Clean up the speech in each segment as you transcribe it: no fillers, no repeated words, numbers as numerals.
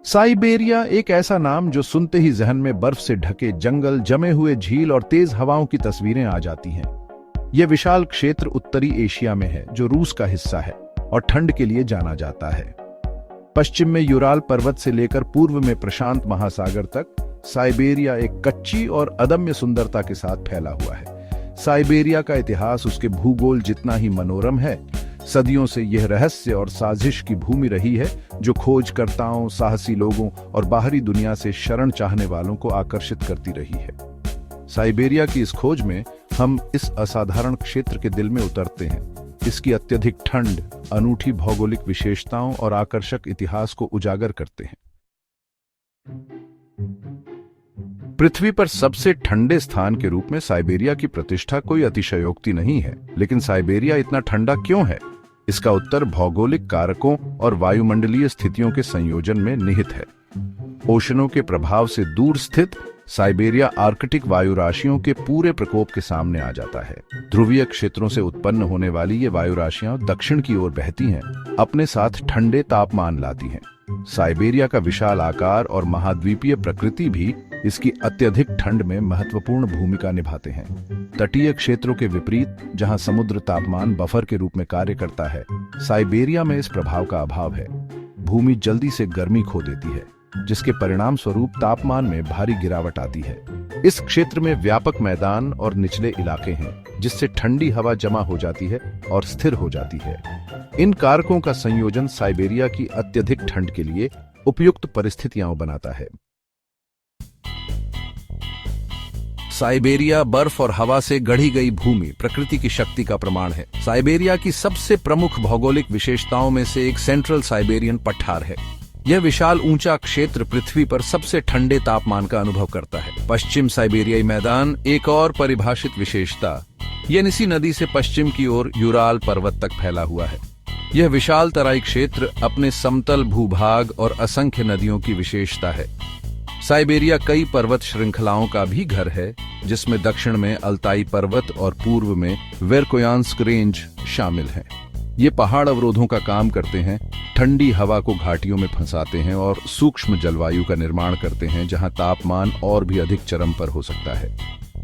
Siberia एक ऐसा नाम जो सुनते ही जहन में बर्फ से ढके जंगल, जमे हुए झील और तेज हवाओं की तस्वीरें आ जाती हैं। यह विशाल क्षेत्र उत्तरी एशिया में है, जो रूस का हिस्सा है और ठंड के लिए जाना जाता है। पश्चिम में यूराल पर्वत से लेकर पूर्व में प्रशांत महासागर तक साइबेरिया एक कच्ची और अदम्य सुंदरता के साथ फैला हुआ है। साइबेरिया का इतिहास उसके भूगोल जितना ही मनोरम है। सदियों से यह रहस्य और साजिश की भूमि रही है, जो खोजकर्ताओं, साहसी लोगों और बाहरी दुनिया से शरण चाहने वालों को आकर्षित करती रही है। साइबेरिया की इस खोज में हम इस असाधारण क्षेत्र के दिल में उतरते हैं। इसकी अत्यधिक ठंड, अनूठी भौगोलिक विशेषताओं और आकर्षक इतिहास को उजागर करते हैं। पृथ्वी पर सबसे ठंडे स्थान के रूप में साइबेरिया की प्रतिष्ठा कोई अतिशयोक्ति नहीं है, लेकिन साइबेरिया इतना ठंडा क्यों है? इसका उत्तर भौगोलिक कारकों और वायुमंडलीय स्थितियों के संयोजन में निहित है। ओशनों के प्रभाव से दूर स्थित साइबेरिया आर्कटिक वायु राशियों के पूरे प्रकोप के सामने आ जाता है। ध्रुवीय क्षेत्रों से उत्पन्न होने वाली ये वायु राशियां दक्षिण की ओर बहती हैं, अपने साथ ठंडे तापमान लाती हैं। साइबेरिया का विशाल आकार और महाद्वीपीय प्रकृति भी इसकी अत्यधिक ठंड में महत्वपूर्ण भूमिका निभाते हैं। तटीय क्षेत्रों के विपरीत, जहां समुद्र तापमान बफर के रूप में कार्य करता है, साइबेरिया में इस प्रभाव का अभाव है। भूमि जल्दी से गर्मी खो देती है, जिसके परिणाम स्वरूप तापमान में भारी गिरावट आती है। इस क्षेत्र में व्यापक मैदान और निचले इलाके हैं, जिससे ठंडी हवा जमा हो जाती है और स्थिर हो जाती है। इन कारकों का संयोजन साइबेरिया की अत्यधिक ठंड के लिए उपयुक्त परिस्थितियां बनाता है। साइबेरिया बर्फ और हवा से गढ़ी गई भूमि प्रकृति की शक्ति का प्रमाण है। साइबेरिया की सबसे प्रमुख भौगोलिक विशेषताओं में से एक सेंट्रल साइबेरियन पठार है। यह विशाल ऊंचा क्षेत्र पृथ्वी पर सबसे ठंडे तापमान का अनुभव करता है। पश्चिम साइबेरियाई मैदान एक और परिभाषित विशेषता येनिसी नदी से पश्चिम की ओर यूराल पर्वत तक फैला हुआ है। यह विशाल तराई क्षेत्र अपने समतल भूभाग और असंख्य नदियों की विशेषता है। साइबेरिया कई पर्वत श्रृंखलाओं का भी घर है, जिसमें दक्षिण में अल्ताई पर्वत और पूर्व में वेरकोयांस्क रेंज शामिल हैं। ये पहाड़ अवरोधों का काम करते हैं, ठंडी हवा को घाटियों में फंसाते हैं और सूक्ष्म जलवायु का निर्माण करते हैं, जहां तापमान और भी अधिक चरम पर हो सकता है।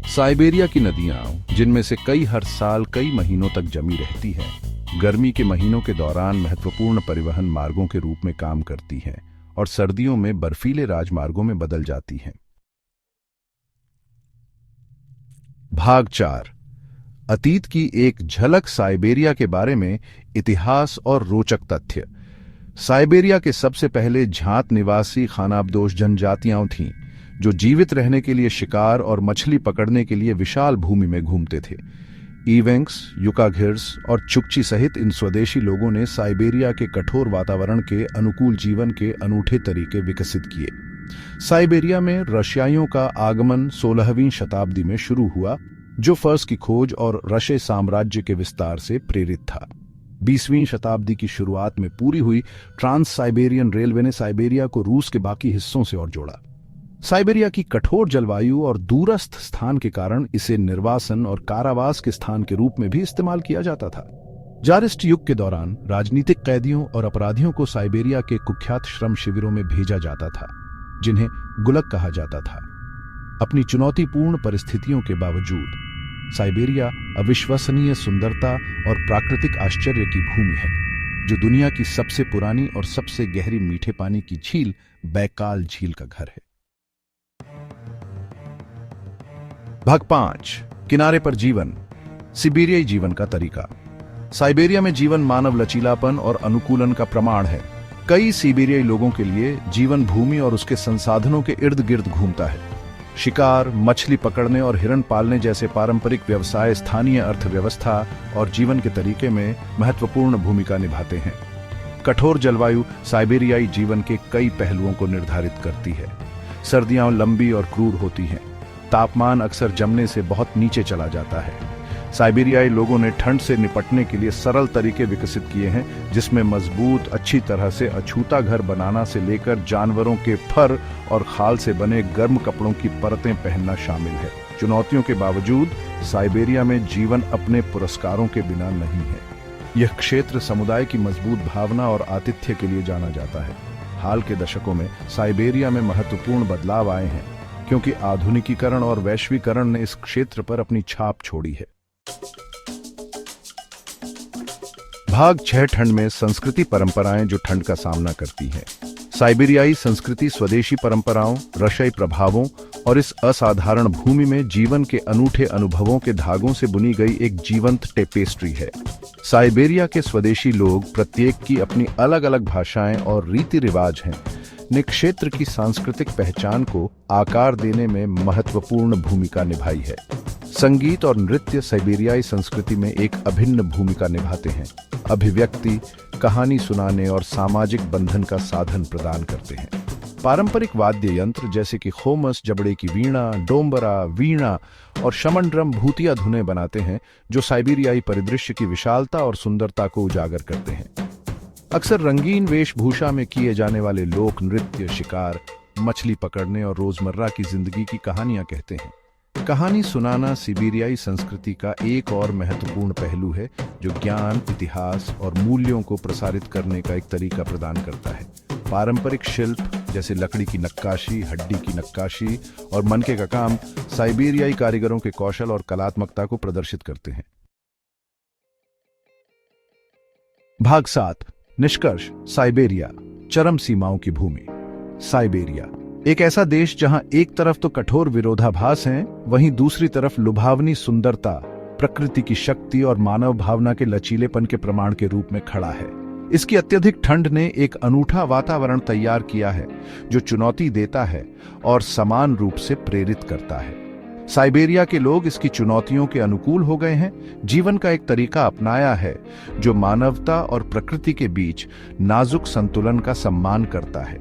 साइबेरिया की नदियां, जिनमें से कई हर साल कई महीनों तक जमी रहती हैं, गर्मी के महीनों के दौरान महत्वपूर्ण परिवहन मार्गों के रूप में काम करती हैं और सर्दियों में बर्फीले राजमार्गों में बदल जाती हैं। भाग 4, अतीत की एक झलक साइबेरिया के बारे में इतिहास और रोचक तथ्य। साइबेरिया के सबसे पहले झांत निवासी खानाबदोश जनजातियां थीं, जो जीवित रहने के लिए शिकार और मछली पकड़ने के लिए विशाल भूमि में घूमते थे। ईवेंक्स, युकाघिर्स और चुकची सहित इन स्वदेशी लोगों ने साइबेरिया के कठोर वातावरण के अनुकूल जीवन के अनूठे तरीके विकसित किए। साइबेरिया में रशियाइयों का आगमन 16वीं शताब्दी में शुरू हुआ, जो फर्स की खोज और रशे साम्राज्य के विस्तार से प्रेरित था। 20वीं शताब्दी की शुरुआत में पूरी हुई ट्रांस साइबेरियन रेलवे ने साइबेरिया को रूस के बाकी हिस्सों से और जोड़ा। साइबेरिया की कठोर जलवायु और दूरस्थ स्थान के कारण इसे निर्वासन और कारावास के स्थान के रूप में भी इस्तेमाल किया जाता था। जारिस्ट युग के दौरान राजनीतिक कैदियों और अपराधियों को साइबेरिया के कुख्यात श्रम शिविरों में भेजा जाता था, जिन्हें गुलग कहा जाता था। अपनी चुनौतीपूर्ण परिस्थितियों के बावजूद साइबेरिया अविश्वसनीय सुंदरता और प्राकृतिक आश्चर्य की भूमि है, जो दुनिया की सबसे पुरानी और सबसे गहरी मीठे पानी की झील बैकाल झील का घर है। भाग 5, किनारे पर जीवन, सिबेरियाई जीवन का तरीका। साइबेरिया में जीवन मानव लचीलापन और अनुकूलन का प्रमाण है। कई सिबेरियाई लोगों के लिए जीवन भूमि और उसके संसाधनों के इर्द गिर्द घूमता है। शिकार, मछली पकड़ने और हिरण पालने जैसे पारंपरिक व्यवसाय स्थानीय अर्थव्यवस्था और जीवन के तरीके में महत्वपूर्ण भूमिका निभाते हैं। कठोर जलवायु साइबेरियाई जीवन के कई पहलुओं को निर्धारित करती है। सर्दियां लंबी और क्रूर होती हैं। तापमान अक्सर जमने से बहुत नीचे चला जाता है। साइबेरियाई लोगों ने ठंड से निपटने के लिए सरल तरीके विकसित किए हैं, जिसमें मजबूत, अच्छी तरह से अछूता घर बनाना से लेकर जानवरों के फर और खाल से बने गर्म कपड़ों की परतें पहनना शामिल है। चुनौतियों के बावजूद साइबेरिया में जीवन अपने पुरस्कारों के बिना नहीं है। यह क्षेत्र समुदाय की मजबूत भावना और आतिथ्य के लिए जाना जाता है। हाल के दशकों में साइबेरिया में महत्वपूर्ण बदलाव आए हैं, क्योंकि आधुनिकीकरण और वैश्वीकरण ने इस क्षेत्र पर अपनी छाप छोड़ी है। भाग 6 ठंड में संस्कृति परंपराएं जो ठंड का सामना करती हैं। साइबेरियाई संस्कृति स्वदेशी परंपराओं, रशियाई प्रभावों और इस असाधारण भूमि में जीवन के अनूठे अनुभवों के धागों से बुनी गई एक जीवंत टेपेस्ट्री है। साइबेरिया के स्वदेशी लोग, प्रत्येक की अपनी अलग अलग भाषाएं और रीति रिवाज हैं, ने क्षेत्र की सांस्कृतिक पहचान को आकार देने में महत्वपूर्ण भूमिका निभाई है। संगीत और नृत्य साइबेरियाई संस्कृति में एक अभिन्न भूमिका निभाते हैं, अभिव्यक्ति, कहानी सुनाने और सामाजिक बंधन का साधन प्रदान करते हैं। पारंपरिक वाद्य यंत्र जैसे कि खोमस, जबड़े की वीणा, डोम्बरा, वीणा और शमन ड्रम भूतिया धुनें बनाते हैं, जो साइबेरियाई परिदृश्य की विशालता और सुंदरता को उजागर करते हैं। अक्सर रंगीन वेशभूषा में किए जाने वाले लोक नृत्य शिकार, मछली पकड़ने और रोजमर्रा की जिंदगी की कहानियां कहते हैं। कहानी सुनाना साइबेरियाई संस्कृति का एक और महत्वपूर्ण पहलू है, जो ज्ञान, इतिहास और मूल्यों को प्रसारित करने का एक तरीका प्रदान करता है। पारंपरिक शिल्प जैसे लकड़ी की नक्काशी, हड्डी की नक्काशी और मनके का काम साइबेरियाई कारीगरों के कौशल और कलात्मकता को प्रदर्शित करते हैं। भाग 7 निष्कर्ष। साइबेरिया, चरम सीमाओं की भूमि। साइबेरिया एक ऐसा देश जहां एक तरफ तो कठोर विरोधाभास हैं, वहीं दूसरी तरफ लुभावनी सुंदरता, प्रकृति की शक्ति और मानव भावना के लचीलेपन के प्रमाण के रूप में खड़ा है। इसकी अत्यधिक ठंड ने एक अनूठा वातावरण तैयार किया है, जो चुनौती देता है और समान रूप से प्रेरित करता है। साइबेरिया के लोग इसकी चुनौतियों के अनुकूल हो गए हैं, जीवन का एक तरीका अपनाया है जो मानवता और प्रकृति के बीच नाजुक संतुलन का सम्मान करता है।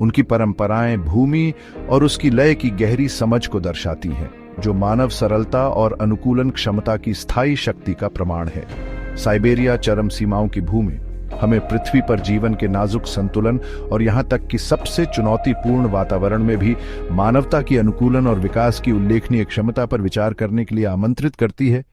उनकी परंपराएं भूमि और उसकी लय की गहरी समझ को दर्शाती हैं, जो मानव सरलता और अनुकूलन क्षमता की स्थायी शक्ति का प्रमाण है। साइबेरिया, चरम सीमाओं की भूमि, हमें पृथ्वी पर जीवन के नाजुक संतुलन और यहाँ तक कि सबसे चुनौतीपूर्ण वातावरण में भी मानवता की अनुकूलन और विकास की उल्लेखनीय क्षमता पर विचार करने के लिए आमंत्रित करती है।